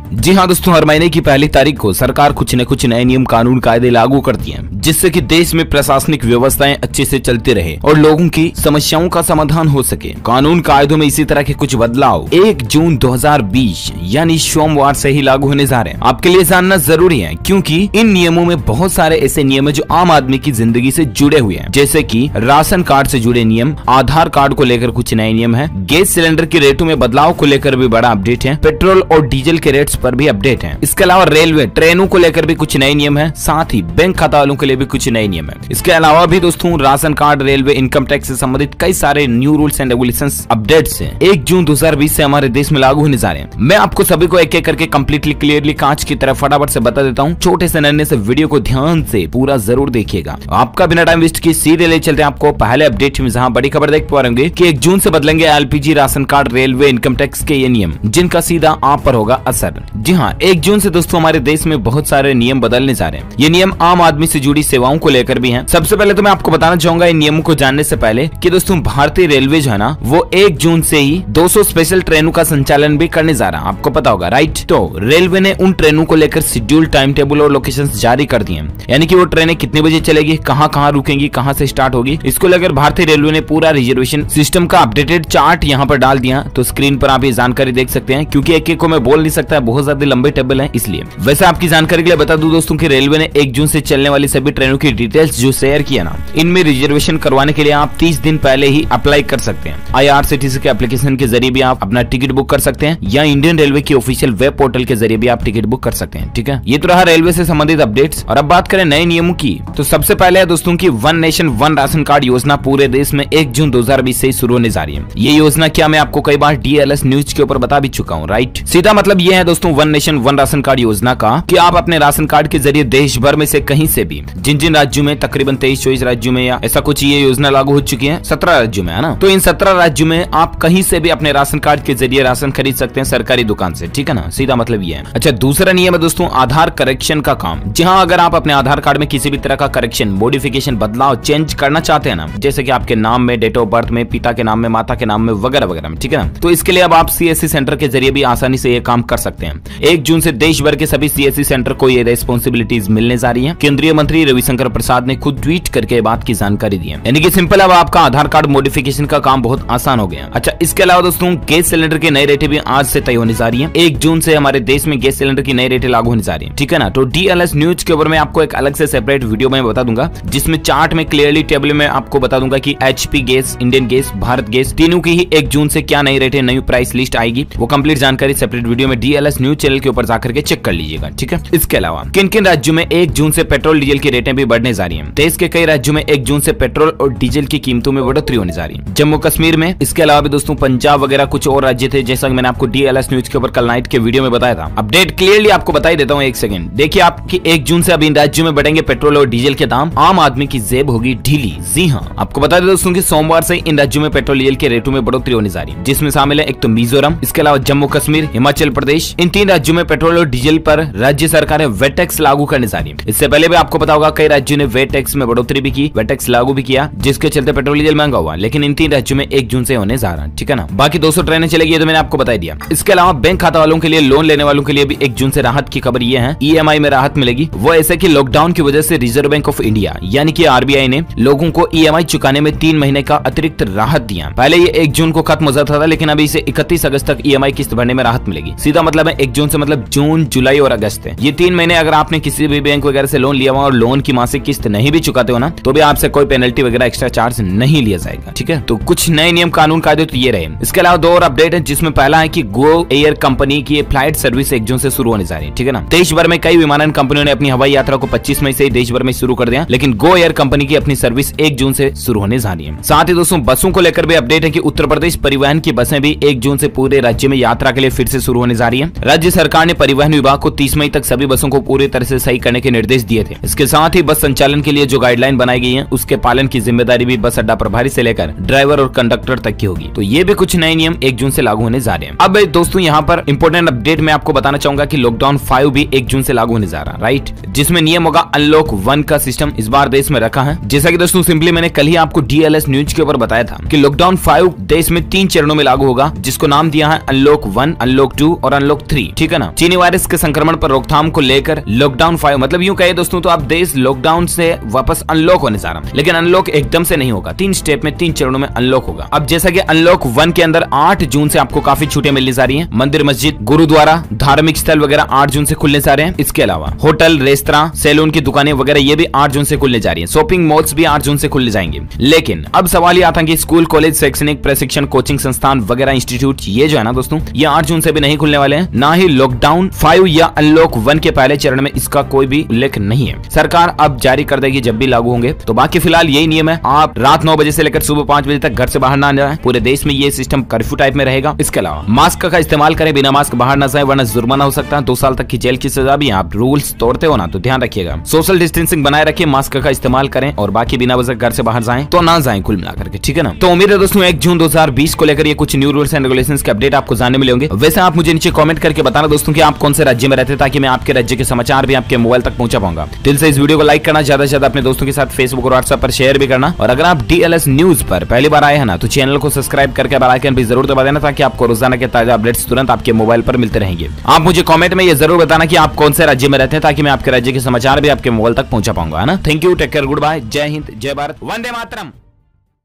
जी हाँ दोस्तों, हर महीने की पहली तारीख को सरकार कुछ न कुछ नए नियम कानून कायदे लागू करती है, जिससे कि देश में प्रशासनिक व्यवस्थाएं अच्छे से चलती रहे और लोगों की समस्याओं का समाधान हो सके। कानून कायदों में इसी तरह के कुछ बदलाव 1 जून 2020 यानी सोमवार से ही लागू होने जा रहे हैं। आपके लिए जानना जरूरी है, क्योंकि इन नियमों में बहुत सारे ऐसे नियम है जो आम आदमी की जिंदगी से जुड़े हुए हैं, जैसे कि राशन कार्ड से जुड़े नियम, आधार कार्ड को लेकर कुछ नए नियम है, गैस सिलेंडर के रेटों में बदलाव को लेकर भी बड़ा अपडेट है, पेट्रोल और डीजल के रेट्स पर भी अपडेट है। इसके अलावा रेलवे ट्रेनों को लेकर भी कुछ नए नियम है, साथ ही बैंक खाता वालों के लिए भी कुछ नए नियम है। इसके अलावा भी दोस्तों ration card, railway, income tax से संबंधित कई सारे new rules and regulations updates हैं 1 जून 2020 से हमारे देश में लागू होने जा रहे हैं। मैं आपको सभी को एक एक करके कंप्लीटली क्लियरली कांच की तरह फटाफट से बता देता हूँ। छोटे से नन्हे से वीडियो को ध्यान से पूरा जरूर देखिएगा। आपका बिना टाइम वेस्ट किए सीधे ले चलते हैं आपको पहले अपडेट में, जहाँ बड़ी खबर देख पा रहे कि 1 जून से बदलेंगे LPG, ration card, railway, income tax के ये नियम, जिनका सीधा आप पर होगा असर। जी हाँ, 1 जून से दोस्तों हमारे देश में बहुत सारे नियम बदलने जा रहे हैं। ये नियम आम आदमी से जुड़ी सेवाओं को लेकर भी हैं। सबसे पहले तो मैं आपको बताना चाहूंगा इन नियमों को जानने से पहले कि दोस्तों भारतीय रेलवे जो है ना, वो 1 जून से ही 200 स्पेशल ट्रेनों का संचालन भी करने जा रहा है। आपको पता होगा, राइट? तो रेलवे ने उन ट्रेनों को लेकर शेड्यूल, टाइम टेबल और लोकेशन जारी कर दिए, यानी कि वो ट्रेनें कितने बजे चलेगी, कहाँ कहाँ रुकेंगी, कहाँ से स्टार्ट होगी। इसको लेकर भारतीय रेलवे ने पूरा रिजर्वेशन सिस्टम का अपडेटेड चार्ट यहाँ पर डाल दिया। तो स्क्रीन पर आप ये जानकारी देख सकते हैं, क्योंकि एक एक को मैं बोल नहीं सकता, बहुत ज्यादा लंबे टेबल है इसलिए। वैसे आपकी जानकारी के लिए बता दूं दोस्तों कि रेलवे ने 1 जून से चलने वाली सभी ट्रेनों की डिटेल्स जो शेयर किया ना, इनमें रिजर्वेशन करवाने के लिए आप 30 दिन पहले ही अप्लाई कर सकते हैं। IRCTC के एप्लीकेशन के जरिए भी आप अपना टिकट बुक कर सकते हैं, या इंडियन रेलवे की ऑफिशियल वेब पोर्टल के जरिए भी आप टिकट बुक कर सकते हैं। ठीक है, ये तो रहा रेलवे से संबंधित अपडेट्स। और अब बात करें नए नियमों की, तो सबसे पहले है दोस्तों की one nation one ration card योजना पूरे देश में 1 जून 2020 से शुरू होने जा रही है। ये योजना क्या, मैं आपको कई बार DLS न्यूज के ऊपर बता भी चुका हूँ, राइट? सीधा मतलब ये है दोस्तों one nation one ration card योजना का, कि आप अपने राशन कार्ड के जरिए देश भर में से कहीं से भी, जिन जिन राज्यों में तकरीबन 23-24 राज्यों में या ऐसा कुछ ये योजना लागू हो चुकी है, 17 राज्यों में है ना, तो इन 17 राज्यों में आप कहीं से भी अपने राशन कार्ड के जरिए राशन खरीद सकते हैं सरकारी दुकान से। ठीक है ना, सीधा मतलब ये है। अच्छा, दूसरा नियम है दोस्तों आधार करेक्शन का काम। जहां अगर आप अपने आधार कार्ड में किसी भी तरह का करेक्शन, मॉडिफिकेशन, बदलाव, चेंज करना चाहते हैं ना, जैसे कि आपके नाम में, डेट ऑफ बर्थ में, पिता के नाम में, माता के नाम में, वगैरह वगैरह में, ठीक है ना, तो इसके लिए अब आप CSC सेंटर के जरिए भी आसानी से ये काम कर सकते हैं। 1 जून से देश भर के सभी CSC सेंटर को ये रेस्पॉन्सिबिलिटीज मिलने जा रही है। केंद्रीय मंत्री रविशंकर प्रसाद ने खुद ट्वीट करके बात की जानकारी दी है, यानी कि सिंपल अब आपका आधार कार्ड मॉडिफिकेशन का काम बहुत आसान हो गया। अच्छा, इसके अलावा दोस्तों गैस सिलेंडर की नई रेटें भी आज से तय होने जा रही है। 1 जून से हमारे देश में गैस सिलेंडर की नई रेटें लागू होने जा रही है। ठीक है ना, तो DLS न्यूज के ऊपर मैं आपको एक अलग से सेपरेट वीडियो में बता दूंगा, जिसमें चार्ट में क्लियरली टेबल में आपको बता दूंगा कि HP gas, Indian gas, Bharat gas, तीनों की ही 1 जून से क्या नई रेटें, नई प्राइस लिस्ट आएगी। वो कंप्लीट जानकारी सेपरेट वीडियो में DLS न्यूज चैनल के ऊपर जाकर के चेक कर लीजिएगा। ठीक है, इसके अलावा किन किन राज्यों में 1 जून से पेट्रोल डीजल की रेटें भी बढ़ने जा रही हैं। देश के कई राज्यों में 1 जून से पेट्रोल और डीजल की कीमतों में बढ़ोतरी होने जा रही है। जम्मू कश्मीर में, इसके अलावा भी दोस्तों पंजाब वगैरह कुछ और राज्य थे, जैसा मैंने आपको DLS न्यूज के ऊपर कल नाइट के वीडियो में बताया था। अपडेट क्लियरली आपको बता ही देता हूँ, 1 सेकंड देखिए। आपकी 1 जून से अब इन राज्यों में बढ़ेंगे पेट्रोल और डीजल के दाम, आम आदमी की जेब होगी ढीली। जी हाँ, आपको बता दें दोस्तों कि सोमवार से इन राज्यों में पेट्रोल डीजल के रेटों में बढ़ोतरी होने जा रही है, जिसमें शामिल है एक तो मिजोरम, इसके अलावा जम्मू कश्मीर, हिमाचल प्रदेश। इन 3 राज्यों में पेट्रोल और डीजल पर राज्य सरकारें वेट टैक्स लागू करने जा रही है। इससे पहले भी आपको पता होगा कई राज्यों ने वेट टैक्स में बढ़ोतरी भी की, वेट टैक्स लागू भी किया, जिसके चलते पेट्रोल डीजल महंगा हुआ। लेकिन इन 3 राज्यों में 1 जून से होने जा रहा है। ठीक है ना, बाकी 200 ट्रेनें चलेगी, तो मैंने आपको बता दिया। इसके अलावा बैंक खाता वालों के लिए, लोन लेने वालों के लिए भी 1 जून से राहत की खबर ये है, EMI में राहत मिलेगी। वो ऐसे कि लॉकडाउन की वजह से रिजर्व बैंक ऑफ इंडिया यानी कि RBI ने लोगों को EMI चुकाने में 3 महीने का अतिरिक्त राहत दिया। पहले ये 1 जून को खत्म हो जाता था, लेकिन अभी इसे 31 अगस्त तक EMI किस्त भरने में राहत मिलेगी। सीधा मतलब है 1 जून से मतलब जून, जुलाई और अगस्त है। ये 3 महीने अगर आपने किसी भी बैंक वगैरह से लोन लिया हुआ और लोन की मासिक किस्त नहीं भी चुकाते हो ना, तो भी आपसे कोई पेनल्टी वगैरह एक्स्ट्रा चार्ज नहीं लिया जाएगा। ठीक है, तो कुछ नए नियम कानून कायदे तो ये रहे। इसके अलावा 2 और अपडेट है, जिसमें पहला है कि गो एयर कंपनी की फ्लाइट सर्विस 1 जून से शुरू होने जा रही है। ठीक है ना, देश भर में कई विमानन कंपनियों ने अपनी हवाई यात्रा को 25 मई से ही देश भर में शुरू कर दिया, लेकिन गो एयर कंपनी की अपनी सर्विस 1 जून से शुरू होने जा रही है। साथ ही दोस्तों बसों को लेकर भी अपडेट है कि उत्तर प्रदेश परिवहन की बसें भी 1 जून से पूरे राज्य में यात्रा के लिए फिर से शुरू होने जा रही है। राज्य सरकार ने परिवहन विभाग को 30 मई तक सभी बसों को पूरी तरह से सही करने के निर्देश दिए थे। इसके साथ साथ ही बस संचालन के लिए जो गाइडलाइन बनाई गई है उसके पालन की जिम्मेदारी भी बस अड्डा प्रभारी से लेकर ड्राइवर और कंडक्टर तक की होगी। तो ये भी कुछ नए नियम 1 जून से लागू होने जा रहे हैं। अब दोस्तों यहाँ पर इंपॉर्टेंट अपडेट मैं आपको बताना चाहूंगा कि लॉकडाउन 5 भी 1 जून से लागू होने जा रहा है, राइट, जिसमें नियम होगा अनलॉक 1 का सिस्टम इस बार देश में रखा है। जैसा कि दोस्तों सिंपली मैंने कल ही आपको DLS न्यूज के ऊपर बताया था कि लॉकडाउन 5 देश में 3 चरणों में लागू होगा, जिसको नाम दिया है अनलॉक 1, अनलॉक 2 और अनलॉक 3, ठीक है ना। चीनी वायरस के संक्रमण पर रोकथाम को लेकर लॉकडाउन 5 मतलब यूं कहे दोस्तों तो आप देश लॉकडाउन से वापस अनलॉक होने जा रहा है, लेकिन अनलॉक एकदम से नहीं होगा, 3 स्टेप में 3 चरणों में अनलॉक होगा। अब जैसा कि अनलॉक 1 के अंदर 8 जून से आपको काफी छूटें मिलने जा रही हैं। मंदिर, मस्जिद, गुरुद्वारा, धार्मिक स्थल वगैरह 8 जून से खुलने जा रहे हैं। इसके अलावा होटल, रेस्तरां, सैलून की दुकानें वगैरह ये भी 8 जून से खुलने जा रही है। शॉपिंग मॉल्स भी 8 जून से खुलने जाएंगे। लेकिन अब सवाल ये आता है कि स्कूल, कॉलेज, शैक्षणिक प्रशिक्षण, कोचिंग संस्थान वगैरह इंस्टीट्यूट ये जो है ना दोस्तों ये 8 जून से भी नहीं खुलने वाले हैं। ना ही लॉकडाउन 5 या अनलॉक 1 के पहले चरण में इसका कोई भी उल्लेख नहीं है। सरकार अब जारी कर देगी जब भी लागू होंगे। तो बाकी फिलहाल यही नियम है, आप रात 9 बजे से लेकर सुबह 5 बजे तक घर से बाहर ना जाए। पूरे देश में ये सिस्टम कर्फ्यू टाइप में रहेगा। इसके अलावा मास्क का इस्तेमाल करें, बिना मास्क बाहर ना जाए वरना जुर्माना हो सकता है, 2 साल तक की जेल की सजा भी। आप रूल्स तोड़ते हो ना तो ध्यान रखिएगा। सोशल डिस्टेंसिंग बनाए रखिए, मास्क का इस्तेमाल करें और बाकी बिना वजह घर से बाहर जाएं तो ना जाएं कुल मिलाकर के, ठीक है ना। तो उम्मीद है दोस्तों 1 जून 2020 को लेकर ये कुछ न्यू रूल्स एंड रेगुलेशंस के अपडेट आपको जानने मिले होंगे। वैसे आप मुझे नीचे कमेंट करके बताना दोस्तों कि आप कौन से राज्य में रहते हैं, ताकि मैं आपके राज्य के समाचार भी आपके मोबाइल तक पहुंचा पाऊंगा। दिल से इस वीडियो को लाइक करना, ज्यादा से ज्यादा अपने दोस्तों के साथ फेसबुक और व्हाट्सएप पर शेयर भी करना। और अगर आप DLS न्यूज पर पहली बार आए हैं ना तो चैनल को सब्सक्राइब करके बेल आइकन भी जरूर दबा देना, ताकि आपको रोजाना के ताजा अपडेट्स तुरंत आपके मोबाइल पर मिलते रहेंगे। आप मुझे कमेंट में ये जरूर बताना कि आप कौन से राज्य में रहते हैं, ताकि मैं आपके राज्य के समाचार भी आपके मोबाइल तक पहुंचा पाऊंगा, है ना। Thank you, take care, good bye, जय हिंद, जय भारत, वंदे मातरम।